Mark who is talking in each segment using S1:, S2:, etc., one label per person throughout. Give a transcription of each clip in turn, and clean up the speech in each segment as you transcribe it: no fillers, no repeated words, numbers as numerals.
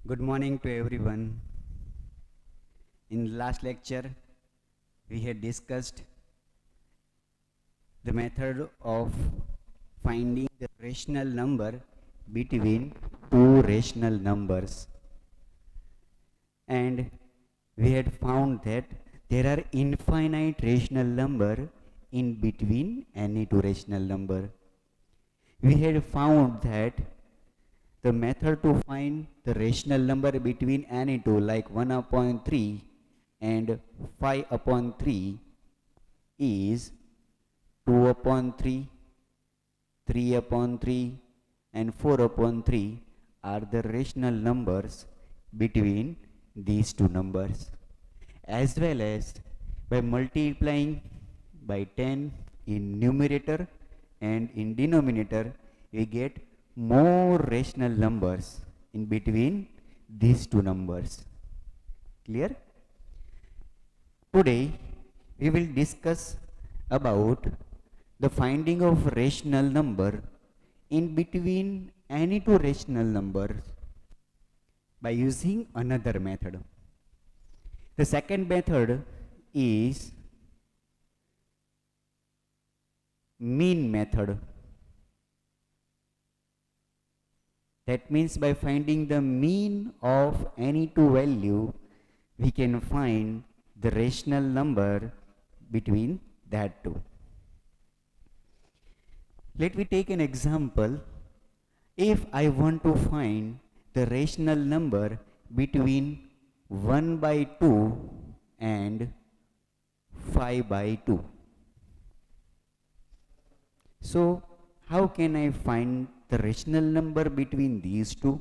S1: Good morning to everyone. In last lecture, we had discussed the method of finding the rational number between two rational numbers. And we had found that there are infinite rational number in between any two rational number. We had found that the method to find the rational number between any two, like 1 upon 3 and 5 upon 3, is 2 upon 3, 3 upon 3 and 4 upon 3 are the rational numbers between these two numbers, as well as by multiplying by 10 in numerator and in denominator, we get more rational numbers in between these two numbers. Clear? Today we will discuss about the finding of rational number in between any two rational numbers by using another method. The second method is mean method. That means by finding the mean of any two value, we can find the rational number between that two. Let me take an example. If I want to find the rational number between 1 by 2 and 5 by 2. So, how can I find the rational number between these two?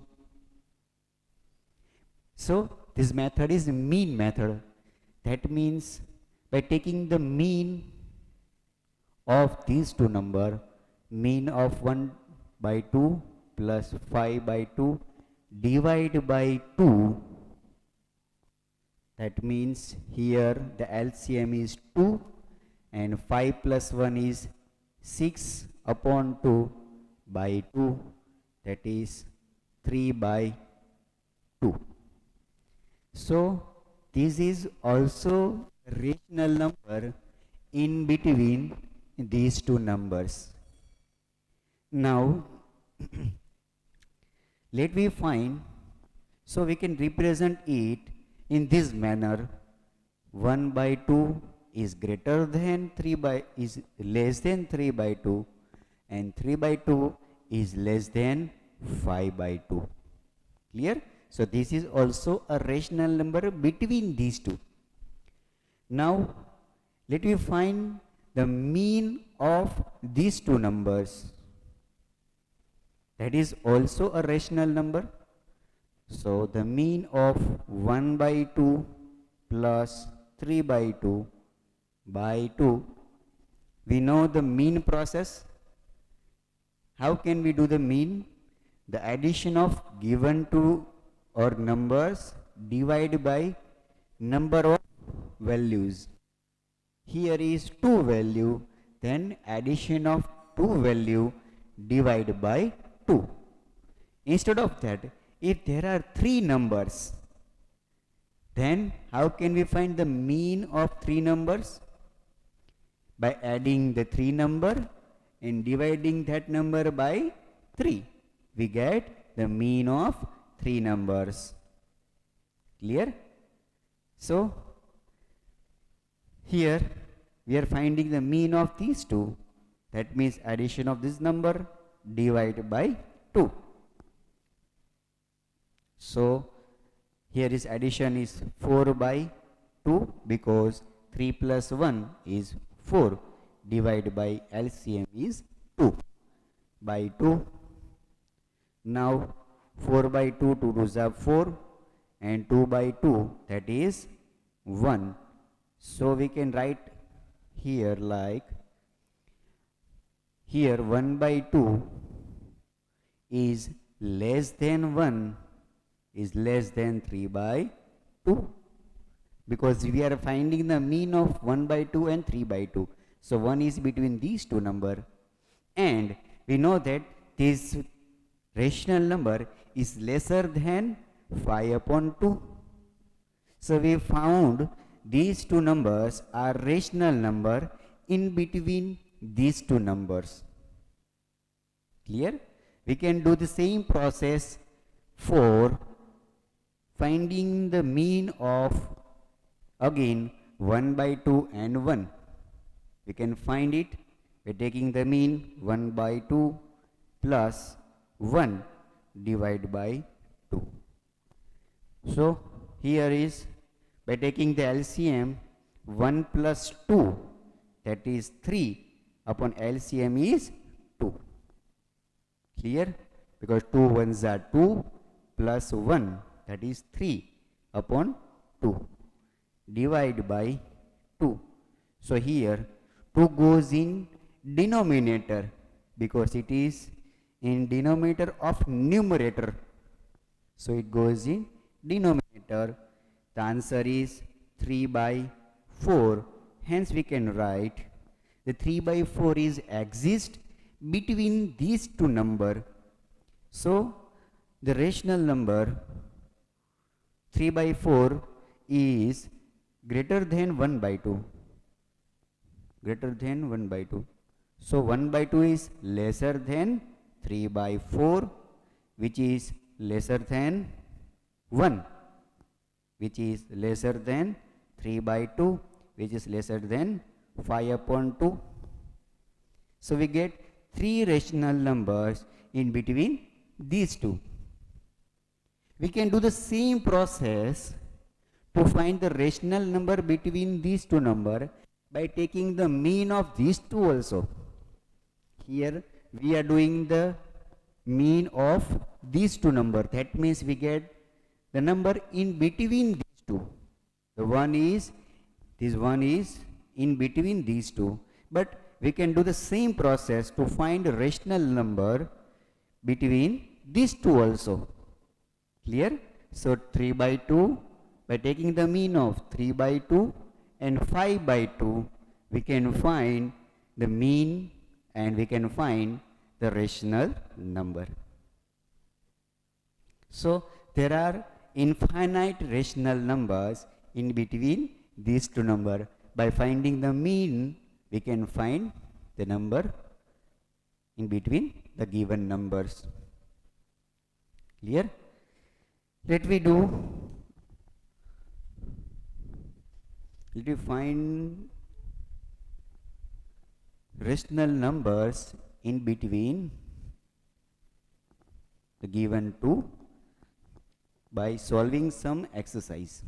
S1: So, this method is mean method. That means by taking the mean of these two numbers, mean of 1 by 2 plus 5 by 2 divide by 2. That means here the LCM is 2 and 5 plus 1 is 6 upon 2 by 2, that is 3 by 2. So this is also a rational number in between these two numbers. Now let me find, so we can represent it in this manner. 1 by 2 is greater than 3 by, is less than 3 by 2, and 3 by 2 is less than 5 by 2. Clear? So this is also a rational number between these two. Now let me find the mean of these two numbers. That is also a rational number. So the mean of 1 by 2 plus 3 by 2 by 2. We know the mean process. How can we do the mean? The addition of given two or numbers divided by number of values. Here is 2 value, then addition of 2 value divided by 2. Instead of that, if there are 3 numbers, then how can we find the mean of 3 numbers? By adding the 3 number and dividing that number by 3. We get the mean of 3 numbers. Clear? So, here we are finding the mean of these two. That means addition of this number divided by 2. So, here is addition is 4 by 2 because 3 plus 1 is 4 divided by LCM is 2 by 2. Now 4 by 2, 2 2s are 4 and 2 by 2, that is 1. So we can write here like, here 1 by 2 is less than 1 is less than 3 by 2, because we are finding the mean of 1 by 2 and 3 by 2. So 1 is between these two numbers, and we know that this rational number is lesser than 5 upon 2. So we found these two numbers are rational number in between these two numbers. Clear? We can do the same process for finding the mean of again 1 by 2 and 1. We can find it by taking the mean 1 by 2 plus 1 divided by 2. So here is by taking the LCM 1 plus 2, that is 3 upon LCM is 2. Clear? Because 2 ones are 2 plus 1, that is 3 upon 2 divided by 2. So here 2 goes in denominator because it is in denominator of numerator. So it goes in denominator. The answer is 3 by 4. Hence we can write the 3 by 4 is exist between these two number. So the rational number 3 by 4 is greater than 1 by 2. Greater than 1 by 2. So 1 by 2 is lesser than 3 by 4, which is lesser than 1, which is lesser than 3 by 2, which is lesser than 5 upon 2. So we get 3 rational numbers in between these two. We can do the same process to find the rational number between these two numbers by taking the mean of these two also. Here we are doing the mean of these two numbers. That means we get the number in between these two. This one is in between these two. But we can do the same process to find a rational number between these two also. Clear? So 3 by 2, by taking the mean of 3 by 2 and 5 by 2, we can find the mean and we can find the rational number. So there are infinite rational numbers in between these two numbers. By finding the mean, we can find the number in between the given numbers. Clear? Let me find rational numbers in between the given two by solving some exercise.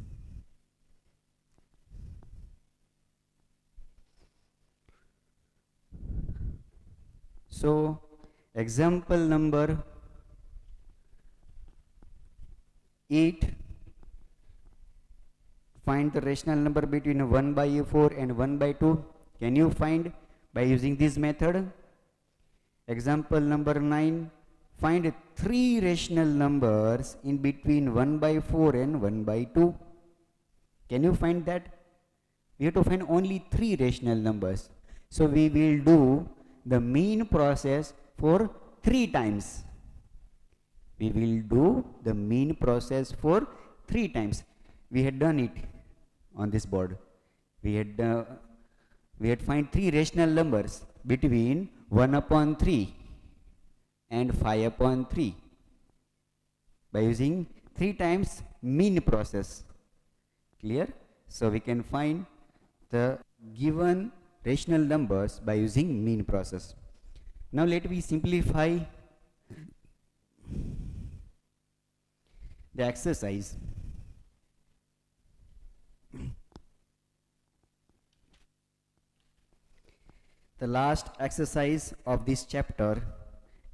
S1: So example number 8, find the rational number between 1 by 4 and 1 by 2. Can you find by using this method? Example number 9, find 3 rational numbers in between 1 by 4 and 1 by 2. Can you find that? We have to find only 3 rational numbers. So we will do the mean process for 3 times. We will do the mean process for 3 times. We had done it on this board. We had find 3 rational numbers between 1 upon 3 and 5 upon 3 by using 3 times mean process. Clear? So we can find the given rational numbers by using mean process. Now let me simplify the exercise. The last exercise of this chapter,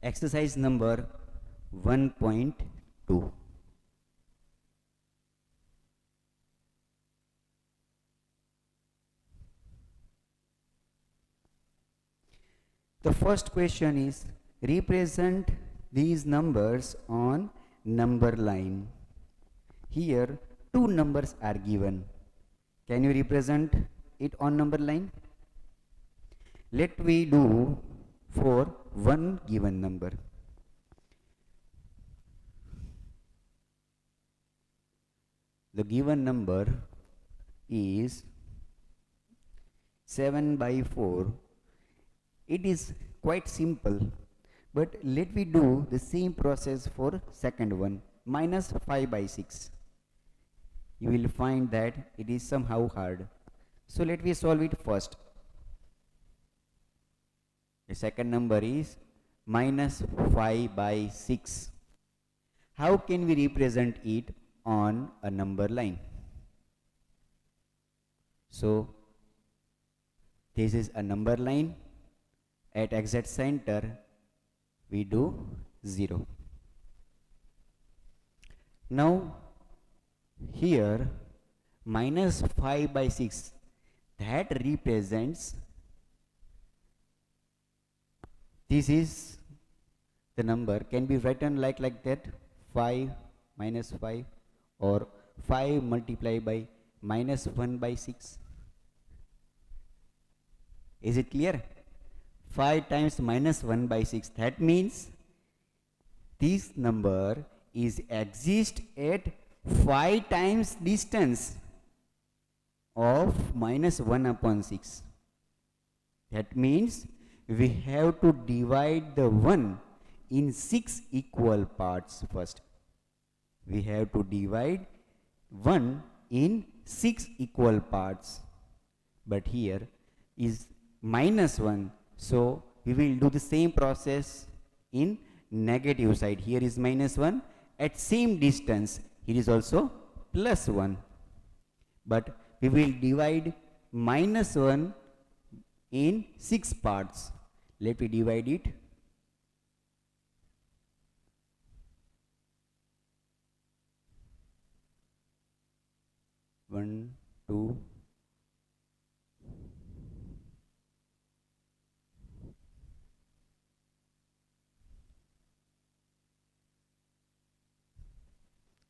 S1: exercise number 1.2. The first question is, represent these numbers on number line. Here 2 numbers are given. Can you represent it on number line? Let me do for one given number. the given number is 7 by 4. It is quite simple, but let me do the same process for second one, minus 5 by 6. You will find that it is somehow hard. So let me solve it first. The second number is minus 5 by 6. How can we represent it on a number line? So this is a number line. At exact center we do 0. Now here minus 5 by 6, that represents, this is the number, can be written like that, 5 minus 5, or 5 multiplied by minus 1 by 6. Is it clear? 5 times minus 1 by 6, that means this number is exist at 5 times distance of minus 1 upon 6. That means we have to divide the 1 in 6 equal parts first. We have to divide 1 in 6 equal parts. But here is minus 1. So we will do the same process in negative side. Here is minus 1. At same distance, here is also plus 1. But we will divide minus 1 in 6 parts. Let me divide it. One, two,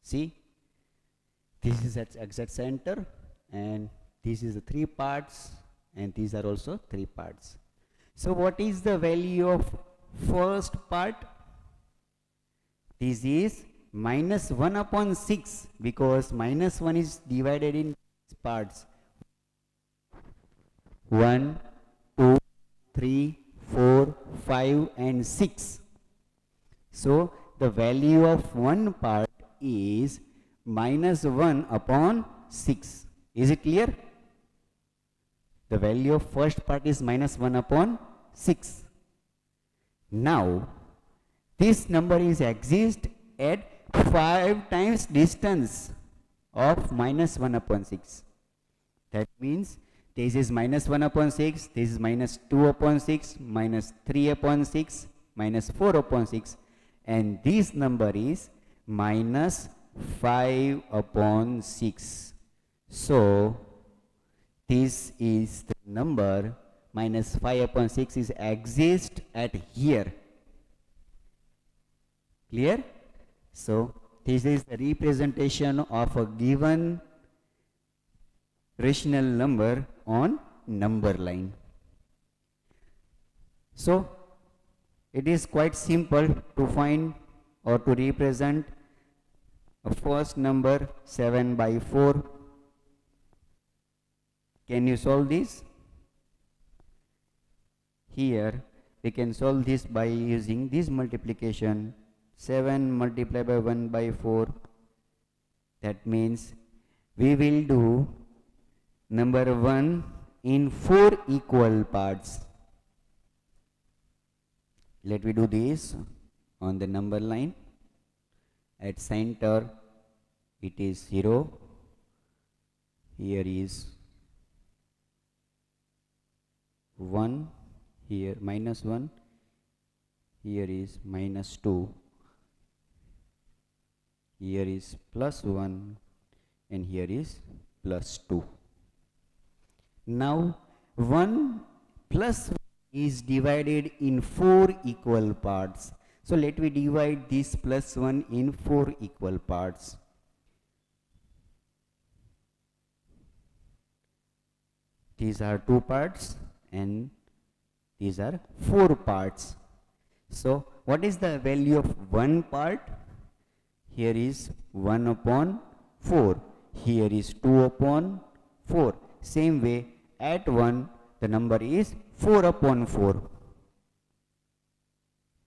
S1: see, this is at exact center, and this is the 3 parts, and these are also 3 parts. So what is the value of first part? This is minus 1 upon 6, because minus 1 is divided in parts. 1, 2, 3, 4, 5 and 6. So the value of one part is minus 1 upon 6. Is it clear? The value of first part is minus 1 upon 6. Now this number is exist at 5 times distance of minus 1 upon 6. That means this is minus 1 upon 6, this is minus 2 upon 6, minus 3 upon 6, minus 4 upon 6, and this number is minus 5 upon 6. So this is the number, minus 5 upon 6 is exist at here. Clear? So this is the representation of a given rational number on number line. So it is quite simple to find or to represent a first number 7 by 4. Can you solve this? Here we can solve this by using this multiplication. 7 multiplied by 1 by 4. That means we will do number 1 in 4 equal parts. Let me do this on the number line. At center it is 0. Here is 1. Here minus 1. Here is minus 2. Here is plus 1 and here is plus 2. Now 1 plus 1 is divided in 4 equal parts. So let me divide this plus 1 in 4 equal parts. These are 2 parts and these are 4 parts. So what is the value of one part? Here is 1 upon 4. here is 2 upon 4. Same way, at 1, the number is 4 upon 4.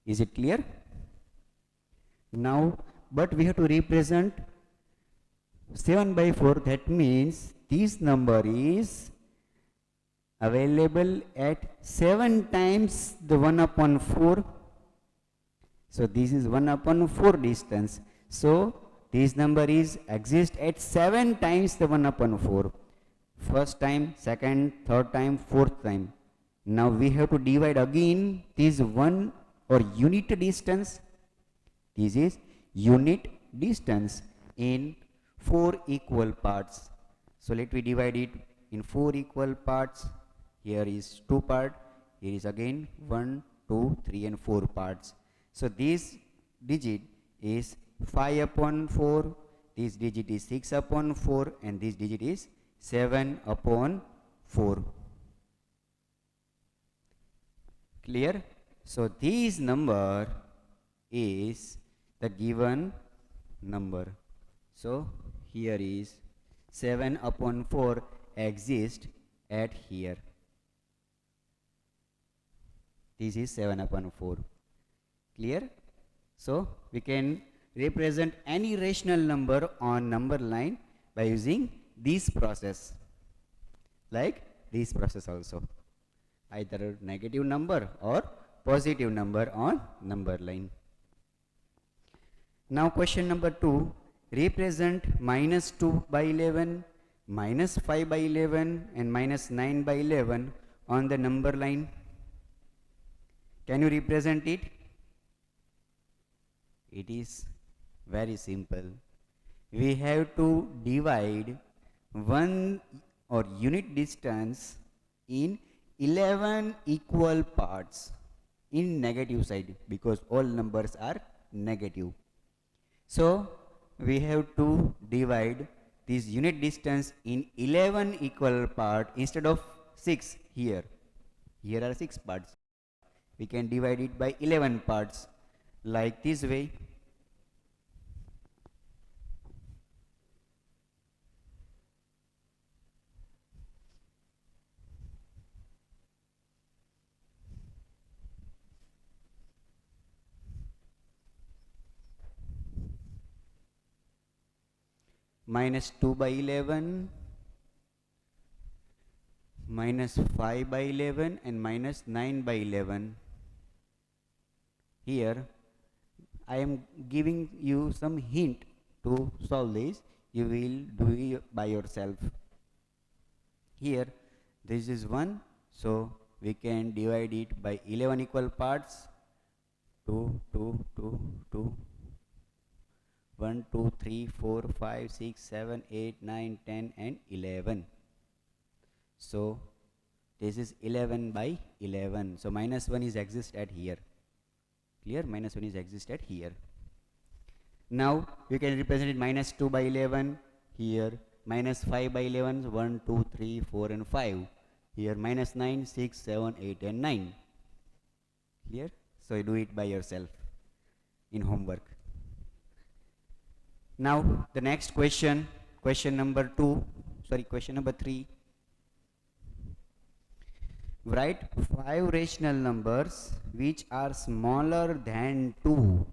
S1: Is it clear? Now, but we have to represent 7 by 4. That means this number is available at 7 times the 1 upon 4. So this is 1 upon 4 distance. So this number is exist at 7 times the 1 upon 4. First time, second, third time, fourth time. Now we have to divide again this 1 or unit distance. This is unit distance in 4 equal parts. So let me divide it in 4 equal parts. Here is 2 part. Here is again 1, 2, 3 and 4 parts. So this digit is 5 upon 4, this digit is 6 upon 4 and this digit is 7 upon 4. Clear? So this number is the given number. So here is 7 upon 4 exists at here. This is 7 upon 4. Clear? So we can represent any rational number on number line by using this process, like this process also, either negative number or positive number on number line. Now question number 2, represent minus 2 by 11, minus 5 by 11 and minus 9 by 11 on the number line. Can you represent it? It is very simple. We have to divide 1 or unit distance in 11 equal parts in negative side, because all numbers are negative. So we have to divide this unit distance in 11 equal parts instead of 6 here. Here are 6 parts. We can divide it by 11 parts like this way. Minus 2 by 11, minus 5 by 11 and minus 9 by 11. Here I am giving you some hint to solve this. You will do it by yourself. Here this is 1, so we can divide it by 11 equal parts. 2, 2, 2, 2. 1, 2, 3, 4, 5, 6, 7, 8, 9, 10 and 11. So this is 11 by 11. So minus 1 is exist at here. Clear? Minus 1 is exist at here. Now we can represent it minus 2 by 11 here, minus 5 by 11, 1, 2, 3, 4 and 5. Here minus 9, 6, 7, 8 and 9. Clear? So you do it by yourself in homework. Now the next question, question number 3. Write 5 rational numbers which are smaller than 2.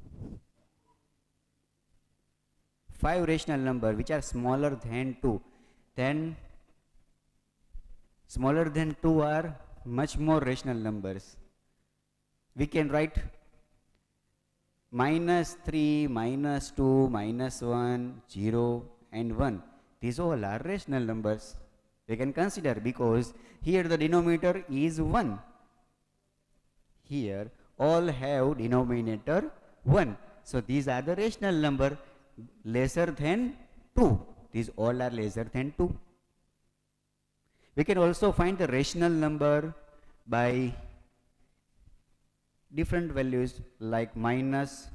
S1: 5 rational numbers which are smaller than 2. Then smaller than 2 are much more rational numbers. We can write minus 3, minus 2, minus 1, 0 and 1. These all are rational numbers. We can consider because here the denominator is 1. Here all have denominator 1. So these are the rational number lesser than 2. These all are lesser than 2. We can also find the rational number by different values like minus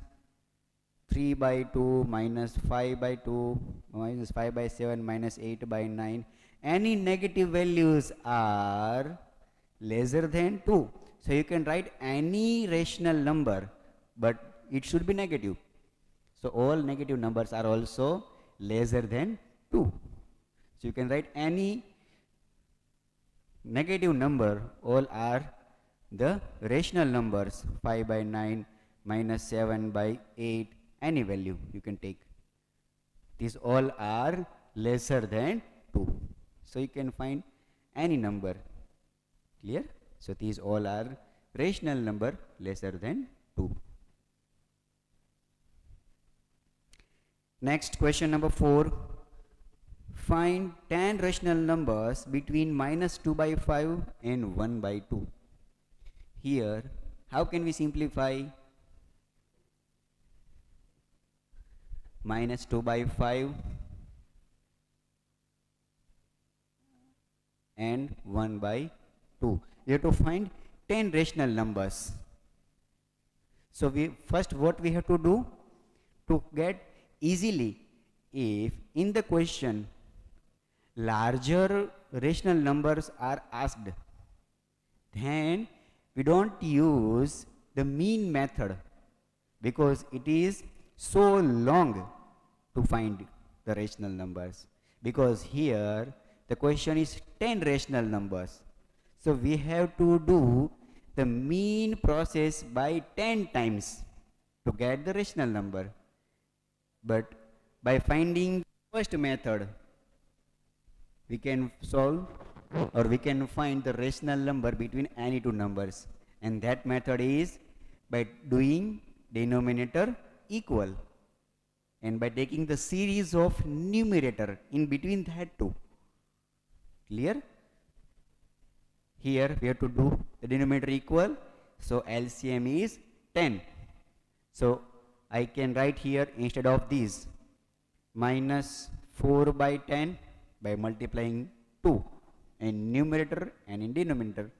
S1: 3 by 2, minus 5 by 2, minus 5 by 7, minus 8 by 9. Any negative values are lesser than 2. So you can write any rational number, but it should be negative. So all negative numbers are also lesser than 2. So you can write any negative number, all are the rational numbers. 5 by 9 minus 7 by 8, any value you can take. These all are lesser than 2. So you can find any number. Clear? So these all are rational number lesser than 2. Next, question number 4. Find 10 rational numbers between minus 2 by 5 and 1 by 2. Here, how can we simplify minus 2 by 5 and 1 by 2? We have to find 10 rational numbers. So what we have to do to get easily, if in the question larger rational numbers are asked, then we don't use the mean method because it is so long to find the rational numbers, because here the question is 10 rational numbers. So we have to do the mean process by 10 times to get the rational number. But by finding first method, we can solve or we can find the rational number between any two numbers, and that method is by doing denominator equal and by taking the series of numerator in between that two. Clear? Here we have to do the denominator equal, so LCM is 10. So I can write here, instead of these, minus 4 by 10 by multiplying 2 in numerator and in denominator.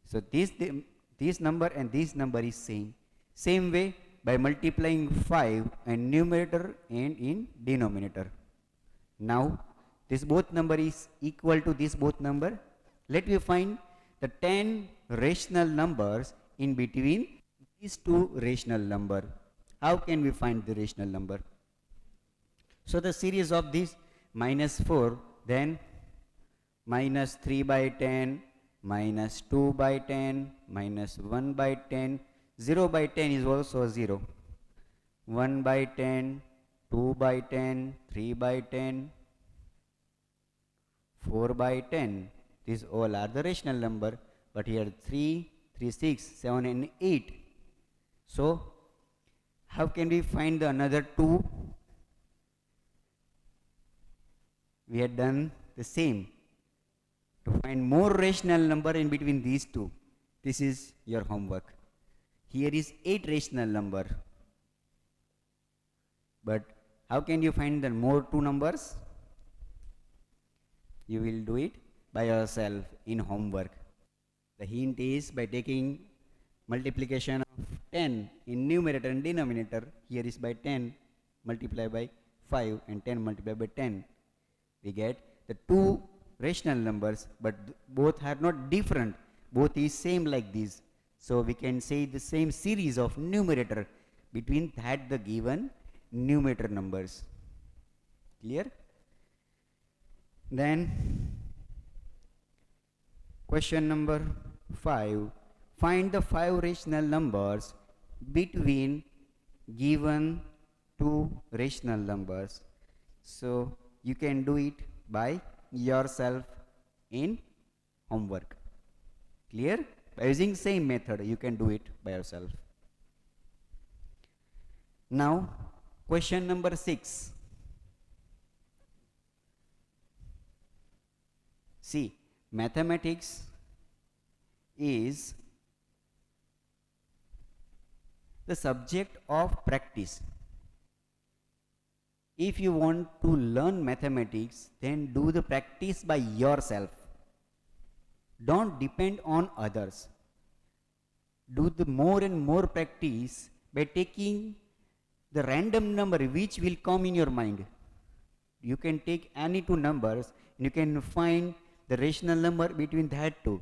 S1: So this number and this number is same. Same way, by multiplying 5 in numerator and in denominator. Now this both number is equal to this both number. Let me find the 10 rational numbers in between these two rational number. How can we find the rational number? So the series of this, minus 4, then minus 3 by 10, minus 2 by 10, minus 1 by 10, 0 by 10 is also 0, 1 by 10, 2 by 10, 3 by 10, 4 by 10. These all are the rational number, but here 3, 3, 6, 7 and 8. So how can we find the another 2? We had done the same. To find more rational number in between these two, this is your homework. Here is 8 rational number. But how can you find the more 2 numbers? You will do it by yourself in homework. The hint is by taking multiplication of 10 in numerator and denominator. Here is by 10 multiplied by 5 and 10 multiplied by 10. We get the 2 rational numbers, but both are not different. Both is same like this. So we can say the same series of numerator between that the given numerator numbers. Clear? Then question number 5. Find the 5 rational numbers between given 2 rational numbers. So you can do it by yourself in homework. Clear? By using same method, you can do it by yourself. Now, question number 6. See, mathematics is the subject of practice. If you want to learn mathematics, then do the practice by yourself. Don't depend on others. Do the more and more practice by taking the random number which will come in your mind. You can take any 2 numbers and you can find the rational number between that 2.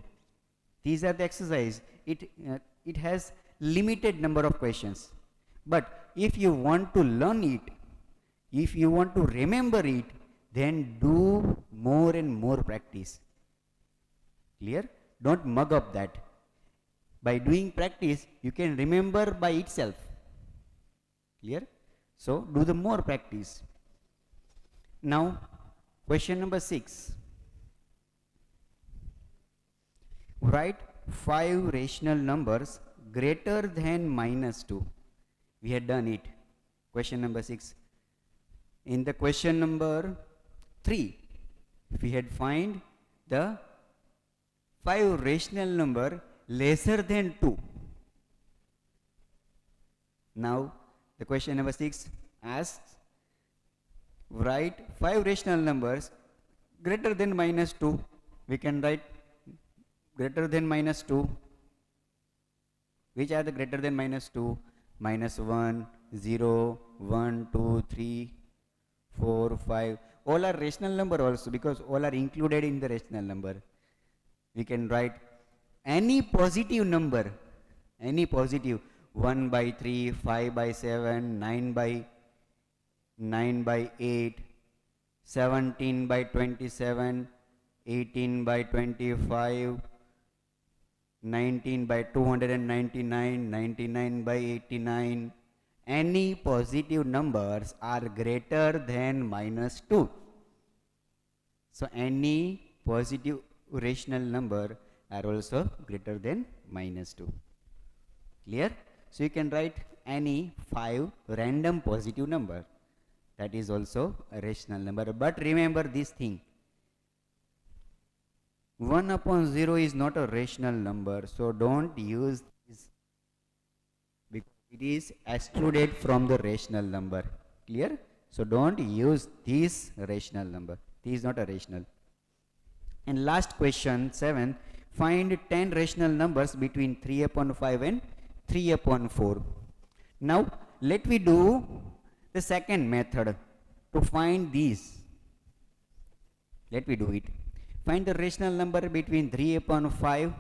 S1: These are the exercise. It has limited number of questions. But if you want to learn it, if you want to remember it, then do more and more practice. Clear? Don't mug up that. By doing practice, you can remember by itself. Clear? So do the more practice. Now question number 6. Write 5 rational numbers greater than -2. We had done it. Question number 6. In the question number 3, we had find the 5 rational number lesser than 2. Now the question number 6 asks, write 5 rational numbers greater than -2. We can write greater than -2. Which are the greater than -2? -1, 0, 1, 2, 3, 4, 5. All are rational number also, because all are included in the rational number. We can write any positive number, any positive, 1 by 3, 5 by 7, 9 by 8, 17 by 27, 18 by 25, 19 by 299, 99 by 89. Any positive numbers are greater than -2. So any positive rational number are also greater than -2. Clear? So you can write any 5 random positive number. That is also a rational number. But remember this thing. 1 upon 0 is not a rational number. So don't use this, because it is excluded from the rational number. Clear? So don't use this rational number. This is not a rational. And last question 7. Find 10 rational numbers between 3 upon 5 and 3 upon 4. Now let me do the second method to find these. Let me do it. Find the rational number between 3 upon 5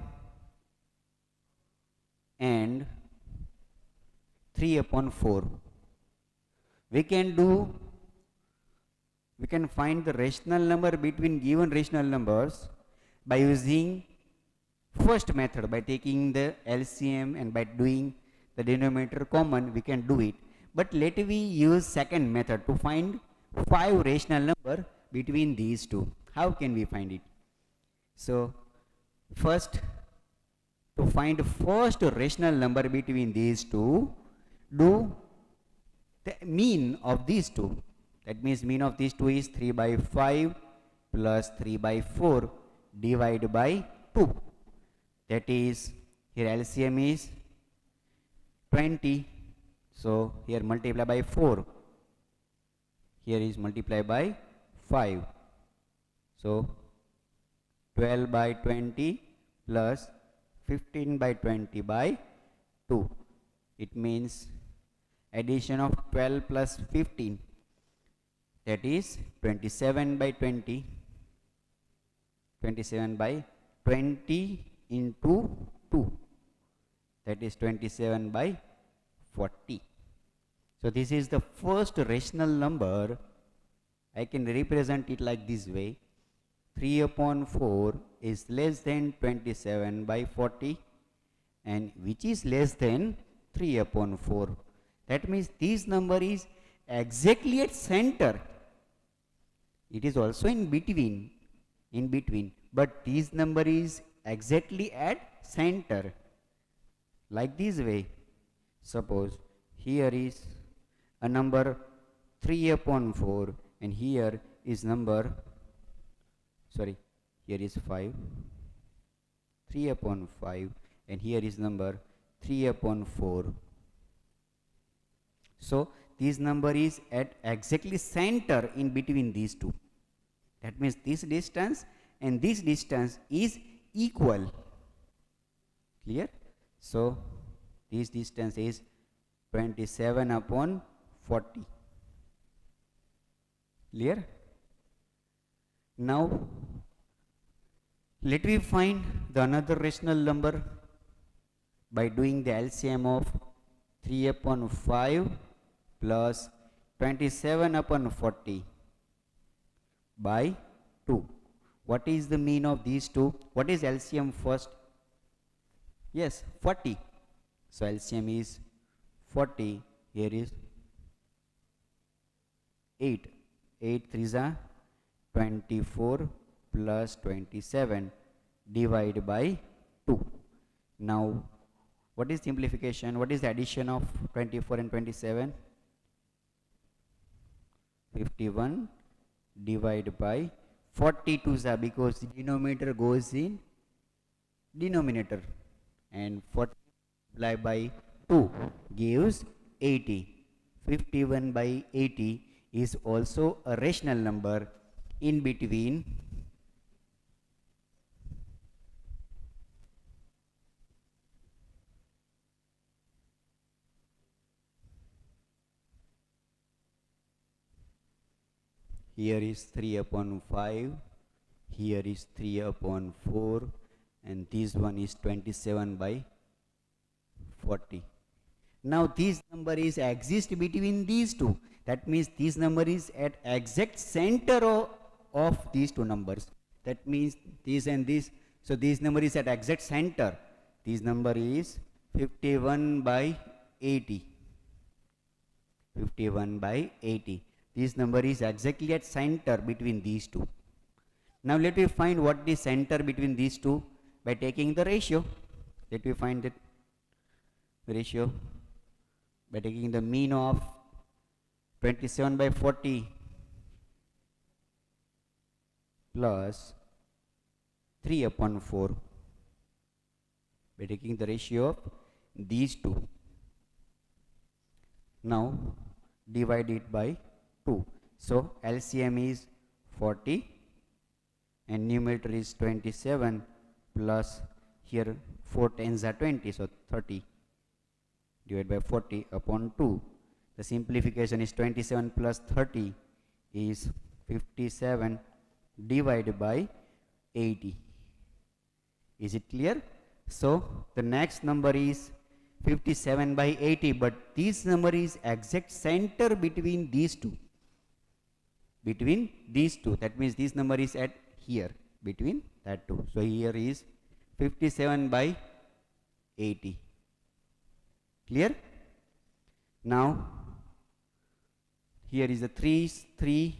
S1: and 3 upon 4. We can find the rational number between given rational numbers by using first method, by taking the LCM and by doing the denominator common. We can do it. But let me use second method to find 5 rational number between these two. How can we find it? So first, to find first rational number between these two, do the mean of these two. That means mean of these two is 3 by 5 plus 3 by 4 divided by 2. That is, here LCM is 20. So here multiply by 4. Here is multiply by 5. So 12 by 20 plus 15 by 20 by 2. It means addition of 12 plus 15. That is 27 by 20. 27 by 20 into 2. That is 27 by 40. So this is the first rational number. I can represent it like this way. 3 upon 4 is less than 27 by 40, and which is less than 3 upon 4. That means this number is exactly at center. It is also in between, but this number is exactly at center. Like this way. Suppose here is a number 3 upon 4, and here is number, sorry, here is 5, 3 upon 5, and here is number 3 upon 4. So this number is at exactly center in between these two. That means this distance and this distance is equal. Clear? So this distance is 27 upon 40. Clear? Now let me find the another rational number by doing the LCM of 3 upon 5 plus 27 upon 40 by 2. What is the mean of these two? What is LCM first? Yes, 40. So LCM is 40. Here is 8. 8 3s are 24 plus 27 divided by 2. Now, what is simplification? What is the addition of 24 and 27? 51 divided by 42 because the denominator goes in denominator, and 40 multiplied by 2 gives 80. 51 by 80 is also a rational number in between here is 3 upon 5, here is 3 upon 4, and this one is 27 by 40. Now this number is exist between these two. That means this number is at exact center of these two numbers. That means this and this. So this number is at exact center. This number is 51 by 80. 51 by 80. This number is exactly at center between these two. Now let me find what the center between these two by taking the ratio. Let me find that ratio by taking the mean of 27 by 40 plus 3 upon 4 by taking the ratio of these two. Now divide it by 2. So LCM is 40 and numerator is 27 plus here 4 tens are 20, so 30 divided by 40 upon 2. The simplification is 27 plus 30 is 57 divided by 80. Is it clear? So the next number is 57 by 80, but this number is exact center between these two. Between these two. That means this number is at here between that two. So here is 57 by 80. Clear? Now here is the three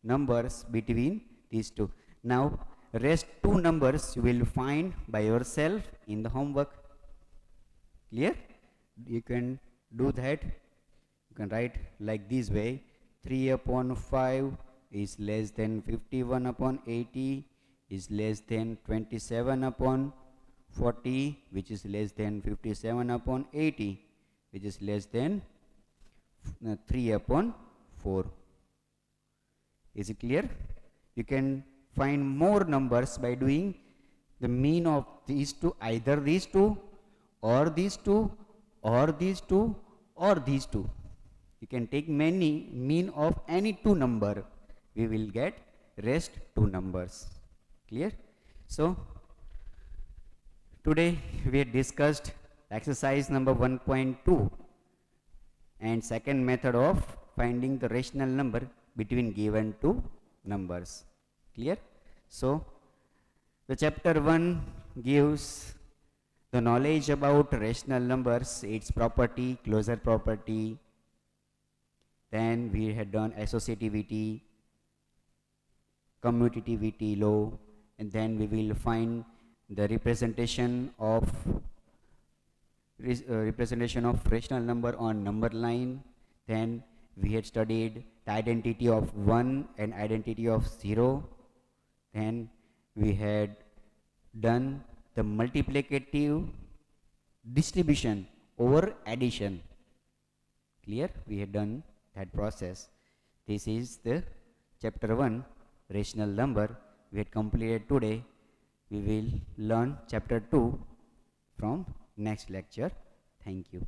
S1: numbers between these two. Now rest two numbers you will find by yourself in the homework. Clear? You can do that. You can write like this way. 3 upon 5 is less than 51 upon 80 is less than 27 upon 40, which is less than 57 upon 80, which is less than 3 upon 4. Is it clear? You can find more numbers by doing the mean of these two, either these two or these two or these two or these two. You can take many mean of any two number. We will get rest two numbers. Clear? So today we had discussed exercise number 1.2 and second method of finding the rational number between given two numbers. Clear? So the chapter 1 gives the knowledge about rational numbers, its property, closure property. Then we had done associativity, commutativity law, and then we will find the representation of rational number on number line. Then we had studied the identity of 1 and identity of 0. Then we had done the multiplicative distribution over addition. Clear? We had done that process. This is the chapter 1 rational number we had completed today. We will learn chapter 2 from next lecture. Thank you.